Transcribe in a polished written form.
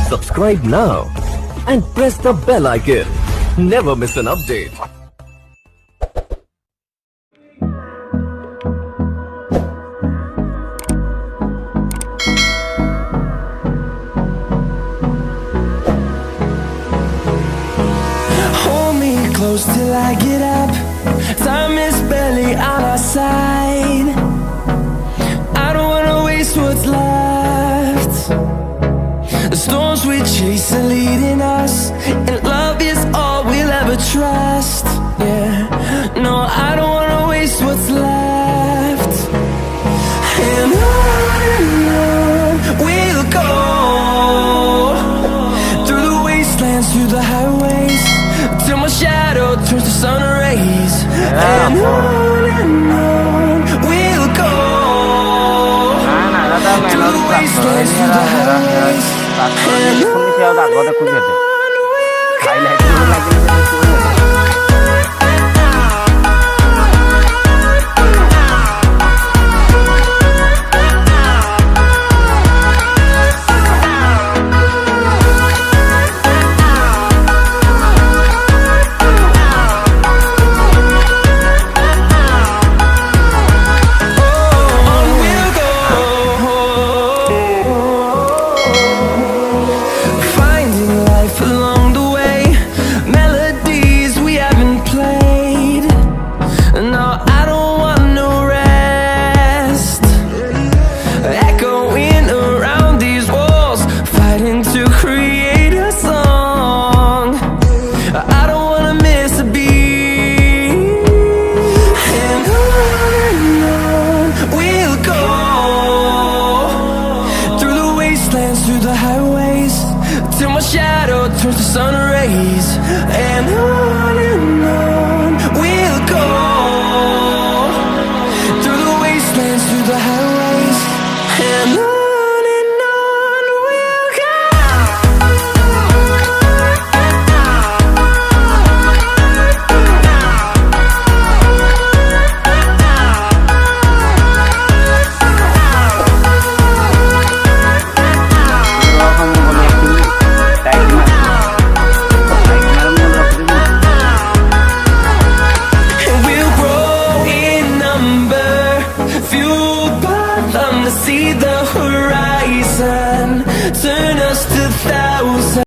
Subscribe now and press the bell icon. Never miss an update. Hold me close till I get up. Time is barely on our side. I don't wanna waste what's left. The storms we chase are leading us, and love is all we'll ever trust. Yeah, no, I don't wanna waste what's left. And on we'll go, through the wastelands, through the highways, till my shadow turns to sun rays. And on we'll go, through the wastelands, through the highways. Through the highways, till my shadow turns to sun rays. And on we'll go, through the wastelands, through the highways. And on